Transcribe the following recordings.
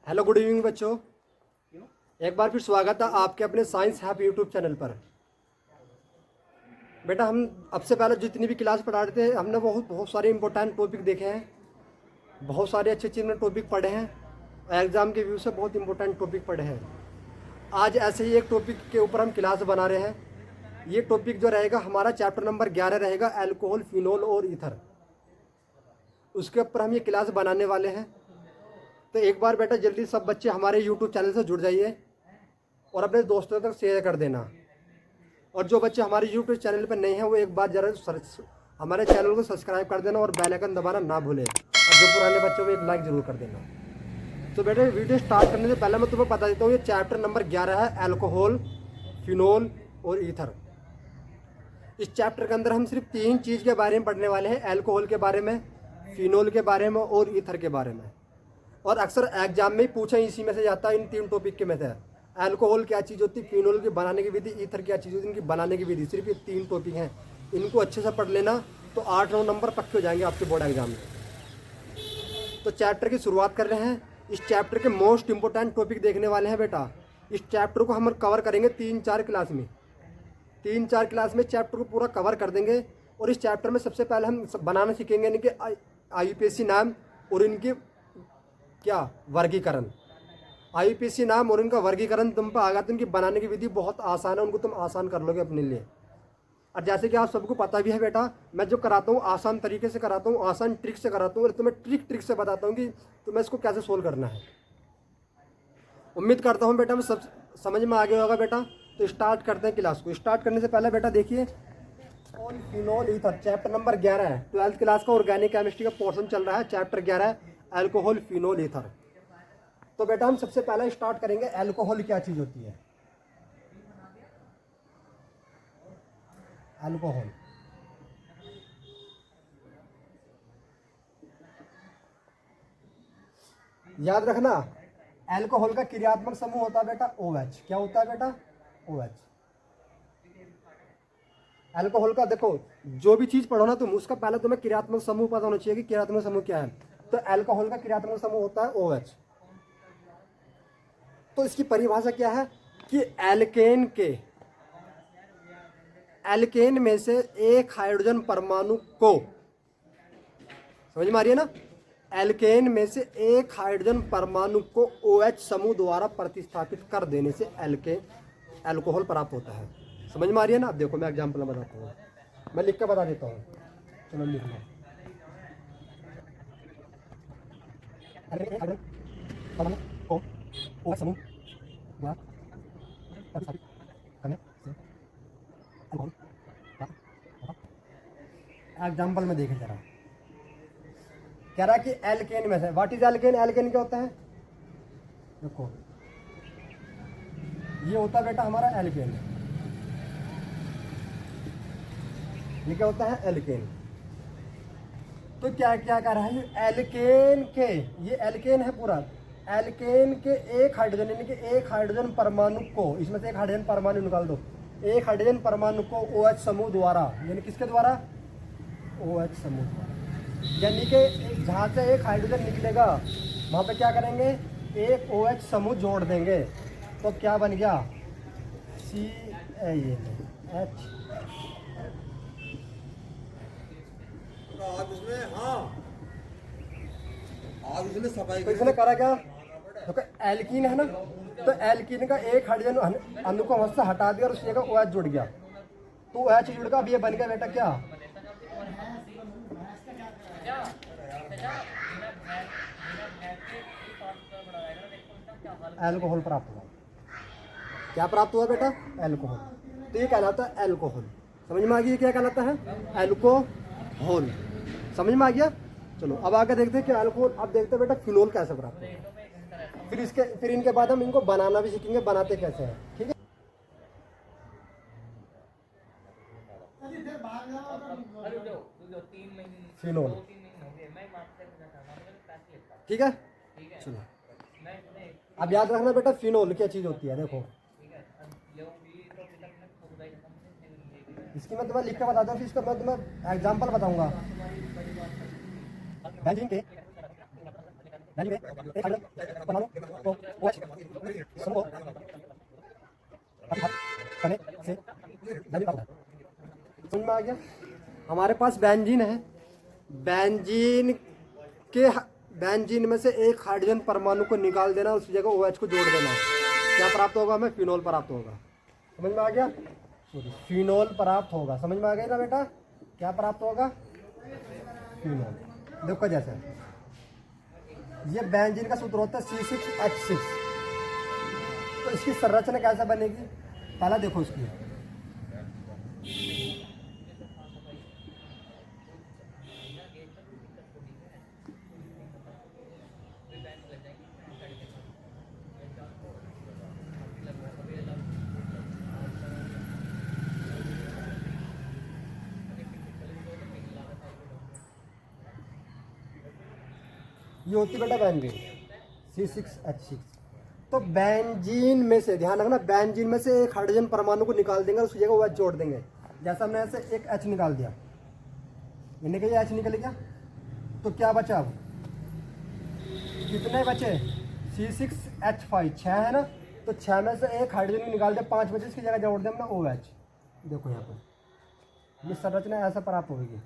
Hello, good evening बच्चों। एक बार फिर स्वागत है आपके अपने साइंस हैप यूट्यूब चैनल पर। बेटा, हम अब से पहले जितनी भी क्लास पढ़ा रहे थे, हमने बहुत सारे इंपॉर्टेंट टॉपिक देखे हैं, बहुत सारे अच्छे अच्छे टॉपिक पढ़े हैं, एग्ज़ाम के व्यू से बहुत इंपॉर्टेंट टॉपिक पढ़े हैं। आज ऐसे ही एक टॉपिक के ऊपर हम क्लास बना रहे हैं। ये टॉपिक जो रहेगा हमारा चैप्टर नंबर 11 रहेगा, अल्कोहल, फिनोल और ईथर। उसके ऊपर हम ये क्लास बनाने वाले हैं। तो एक बार बेटा जल्दी सब बच्चे हमारे यूट्यूब चैनल से जुड़ जाइए और अपने दोस्तों तक शेयर कर देना। और जो बच्चे हमारे यूट्यूब चैनल पर नहीं हैं वो एक बार जरा हमारे चैनल को सब्सक्राइब कर देना और बेल आइकन दबाना ना भूलें। और जो पुराने बच्चों को एक लाइक ज़रूर कर देना। तो बेटा वीडियो स्टार्ट करने से पहले मैं तुम्हें बता देता हूँ, ये चैप्टर नंबर 11 है, अल्कोहल, फिनोल और ईथर। इस चैप्टर के अंदर हम सिर्फ 3 चीज़ के बारे में पढ़ने वाले हैं, अल्कोहल के बारे में, फिनोल के बारे में और ईथर के बारे में। और अक्सर एग्जाम में ही पूछा इसी में से जाता है, इन 3 टॉपिक के में से। अल्कोहल क्या चीज़ होती है, फिनोल की बनाने की विधि, ईथर क्या चीज़ होती है, इनकी बनाने की विधि। सिर्फ ये 3 टॉपिक हैं, इनको अच्छे से पढ़ लेना तो 8-9 नंबर पक्के हो जाएंगे आपके बोर्ड एग्जाम में। तो चैप्टर की शुरुआत कर रहे हैं। इस चैप्टर के मोस्ट इंपॉर्टेंट टॉपिक देखने वाले हैं बेटा। इस चैप्टर को हम कवर करेंगे 3-4 क्लास में। 3-4 क्लास में चैप्टर को पूरा कवर कर देंगे। और इस चैप्टर में सबसे पहले हम बनाना सीखेंगे इनके IUPAC नाम और इनके क्या वर्गीकरण। IUPAC नाम और इनका वर्गीकरण तुम पर आ गया तो इनकी बनाने की विधि बहुत आसान है, उनको तुम आसान कर लोगे अपने लिए। और जैसे कि आप सबको पता भी है बेटा, मैं जो कराता हूँ आसान तरीके से कराता हूँ, आसान ट्रिक से कराता हूँ और तुम्हें ट्रिक से बताता हूँ कि तुम्हें इसको कैसे सोल्व करना है। उम्मीद करता हूँ बेटा मैं सब समझ में आ गया होगा बेटा। तो स्टार्ट करते हैं क्लास को। स्टार्ट करने से पहले बेटा देखिए, फिनोल ईथर चैप्टर नंबर 11 है, 12th क्लास का ऑर्गेनिक केमिस्ट्री का पोर्शन चल रहा है। Chapter 11 alcohol, phenol, ether. तो बेटा हम सबसे पहले स्टार्ट करेंगे, अल्कोहल क्या चीज होती है। अल्कोहल याद रखना, अल्कोहल का क्रियात्मक समूह होता है बेटा OH। क्या होता है बेटा? OH। अल्कोहल का देखो, जो भी चीज पढ़ो ना तुम, उसका पहले तुम्हें क्रियात्मक समूह पता होना चाहिए कि क्रियात्मक समूह क्या है। तो अल्कोहल का क्रियात्मक समूह होता है OH। तो इसकी परिभाषा क्या है कि एल्केन में से एक हाइड्रोजन परमाणु को, समझ में आ रही है ना, एल्केन में से एक हाइड्रोजन परमाणु को OH समूह द्वारा प्रतिस्थापित कर देने से अल्कोहल प्राप्त होता है। समझ में आ रही है ना। अब देखो मैं एग्जाम्पल बताता हूँ, मैं लिख के बता देता हूँ। चलो लिख लो, OH समूह द्वारा प्रतिस्थापित करने से अल्कोहल प्राप्त होता है। एग्जाम्पल में देखें जरा, कह रहा है कि एल्केन में से, व्हाट इज एल्केन? एल्केन क्या होता है? देखो ये होता है बेटा हमारा एल्केन। ये क्या होता है? एल्केन। तो क्या क्या कर रहा है ये एल्केन के, ये एल्केन है पूरा, एल्केन के एक हाइड्रोजन, यानी कि एक हाइड्रोजन परमाणु को, इसमें से एक हाइड्रोजन परमाणु निकाल दो, एक हाइड्रोजन परमाणु को OH समूह द्वारा, यानी किसके द्वारा? OH समूह द्वारा। यानी कि जहाँ से एक हाइड्रोजन निकलेगा वहाँ पे क्या करेंगे? एक OH समूह जोड़ देंगे। तो क्या बन गया? CaNH। तो इसने करा क्या? तो एल्कीन है ना, तो एल्कीन का एक हाइड्रोजन अणु को वहाँ से हटा दिया और उस जगह OH जुड़ गया। तो OH जुड़ गया, अब ये बन गया बेटा क्या? अल्कोहल प्राप्त हुआ। क्या प्राप्त हुआ बेटा? अल्कोहल। तो ये कहलाता है अल्कोहल। समझ में आ गया क्या कहलाता है? अल्कोहल। समझ में आ गया। चलो अब आगे देखते हैं कि अल्कोहल। अब देखते हैं बेटा फिनोल कैसे प्राप्त होगा। फिर इनके बाद हम इनको बनाना भी सीखेंगे, बनाते कैसे हैं। ठीक है, फिनोल। ठीक है, चलो अब याद रखना बेटा फिनोल क्या चीज होती है। देखो इसकी मैं तुम्हें लिख के बताता हूँ, फिर इसका मैं तुम्हें एग्जाम्पल बताऊंगा। बेंजीन के वैल्यू में एक हाइड्रोजन परमाणु को OH समूह करने से वैल्यू प्राप्त होता है। समझ में आ गया? हमारे पास बेंजीन है, बेंजीन में से एक हाइड्रोजन परमाणु को निकाल देना, उस जगह OH को जोड़ देना, क्या प्राप्त होगा? हमें फिनोल प्राप्त होगा। समझ में आ गया? फिनोल प्राप्त होगा। समझ में आ गया ना बेटा? क्या प्राप्त होगा? फिनोल। देखो जैसे ये बेंजीन का सूत्र होता है C6H6। तो इसकी संरचना कैसे बनेगी? पहला देखो इसकी, ये होती बेटा बेंजीन C6H6। तो बेंजीन में से ध्यान रखना, बेंजीन में से एक हाइड्रोजन परमाणु को निकाल देंगे, उस जगह OH जोड़ देंगे। जैसा हमने ऐसे एक H निकाल दिया, यानी कि ये H निकल गया, तो क्या बचा? अब कितने बचे? C6H5 6 है ना, तो 6 में से एक हाइड्रोजन निकाल दिया, 5 बचे, इसकी जगह जोड़ दें अपना OH। देखो यहाँ पर ये संरचना ऐसा प्राप्त होगी,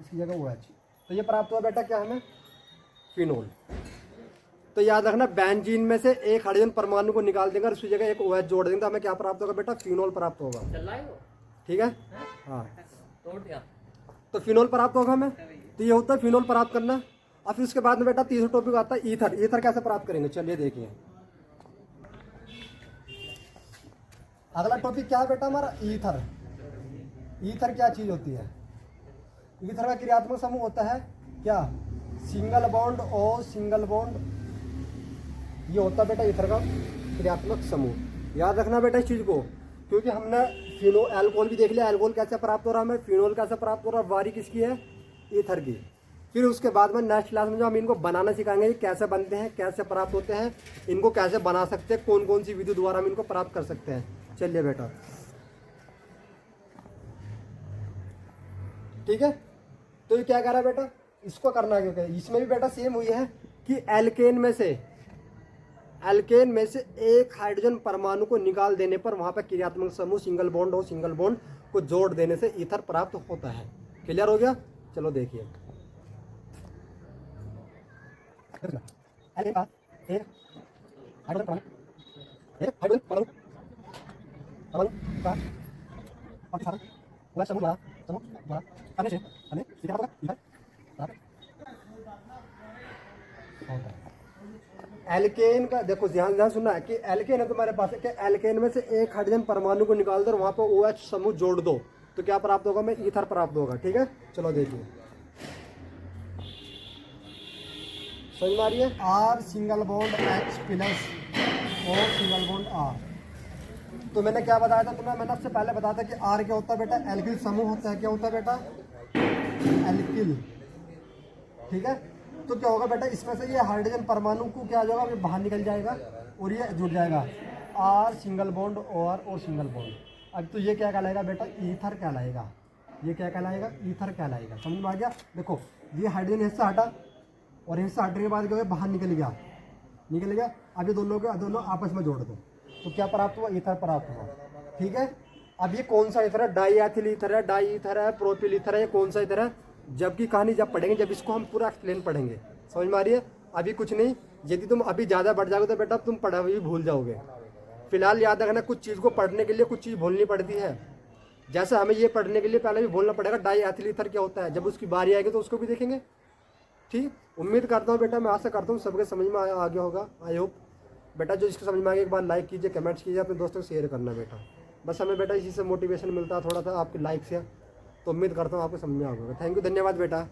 इसकी जगह OH। तो ये प्राप्त हुआ बेटा क्या? हमें फिनोल। तो याद रखना, बेंजीन में से एक हाइड्रोजन परमाणु को निकाल देंगे और उसकी जगह एक OH जोड़ देंगे, तो हमें क्या प्राप्त होगा बेटा? फिनोल प्राप्त होगा। ठीक है? हाँ, तो फिनोल प्राप्त होगा हमें। तो ये होता है फिनोल प्राप्त करना। और फिर उसके बाद में बेटा तीसरा टॉपिक आता है ईथर। ईथर कैसे प्राप्त करेंगे? चलिए देखिए, अगला टॉपिक क्या है बेटा हमारा? ईथर। ईथर क्या चीज होती है? ईथर का क्रियात्मक समूह होता है क्या? सिंगल बॉन्ड और सिंगल बॉन्ड। ये होता है बेटा ईथर का क्रियात्मक समूह। याद रखना बेटा इस चीज को, क्योंकि हमने फिनो एल्कोहल भी देख लिया, एल्कोहल कैसे प्राप्त हो रहा है हमें, फिनोल कैसे प्राप्त हो रहा है। बारी किसकी है? ईथर की। फिर उसके बाद में नेक्स्ट क्लास में जो हम इनको बनाना सिखाएंगे, कैसे बनते हैं, कैसे प्राप्त होते हैं, इनको कैसे बना सकते हैं, कौन कौन सी विधि द्वारा हम इनको प्राप्त कर सकते हैं। चलिए बेटा, ठीक है। तो ये क्या कह रहा है बेटा? इसको करना है, क्योंकि इसमें भी बेटा सेम हुई है कि एल्केन में से एक हाइड्रोजन परमाणु को निकाल देने पर वहां पर क्रियात्मक समूह सिंगल बॉन्ड और सिंगल बॉन्ड को जोड़ देने से ईथर प्राप्त होता है। क्लियर हो गया? चलो देखिए, एल्केन का देखो ध्यान सुनना है कि एल्केन है तुम्हारे पास, कि एल्केन में से एक हाइड्रोजन परमाणु को निकाल दो, वहां पर OH समूह जोड़ दो, तो क्या प्राप्त होगा? में ईथर प्राप्त होगा। ठीक है, चलो देखिए, समझ में आ रही है? R single bond H plus और सिंगल बॉन्ड R। तो मैंने क्या बताया था तुम्हें? मैंने सबसे पहले बताया था कि R क्या होता है बेटा? एल्किल समूह होता है। क्या होता है बेटा? एल्किल। ठीक है, तो क्या होगा बेटा? इसमें से ये हाइड्रोजन परमाणु को क्या होगा? ये बाहर निकल जाएगा और ये जुड़ जाएगा, R सिंगल बॉन्ड और सिंगल बॉन्ड। अब तो ये क्या कहलाएगा बेटा? ईथर कहलाएगा। ये क्या कहलाएगा? ईथर कहलाएगा। समझ में आ गया? देखो, ये हाइड्रोजन हिस्सा हटा और हिस्सा हटने के बाद क्या हो गया? बाहर निकल गया। अब ये दोनों आपस में जोड़ दो, तो क्या प्राप्त हुआ? ईथर प्राप्त हुआ। ठीक है, अब ये कौन सा ईथर है? डाई एथिल ईथर है, डाई ईथर है, प्रोपिल ईथर है, ये कौन सा ईथर है? जबकि कहानी जब पढ़ेंगे, जब इसको हम पूरा एक्सप्लेन पढ़ेंगे। समझ में आ रही है? अभी कुछ नहीं, यदि तुम अभी ज़्यादा बढ़ जाओगे तो बेटा तुम पढ़ा हुई भूल जाओगे। फिलहाल याद रखना, कुछ चीज़ को पढ़ने के लिए कुछ चीज़ भूलनी पड़ती है। जैसे हमें ये पढ़ने के लिए पहले भी भूलना पड़ेगा डाई एथिल ईथर क्या होता है। जब उसकी बारी आएगी तो उसको भी देखेंगे। ठीक, उम्मीद करता हूँ बेटा, मैं आशा करता हूँ सबके समझ में आ गया होगा। आई होप बेटा, जो इसको समझ में आ गया एक बार लाइक कीजिए, कमेंट्स कीजिए, अपने दोस्तों को शेयर करना बेटा। बस हमें बेटा इसी से मोटिवेशन मिलता है थोड़ा सा आपके लाइक से। तो उम्मीद करता हूँ आपको समझ में आ गया। थैंक यू, धन्यवाद बेटा।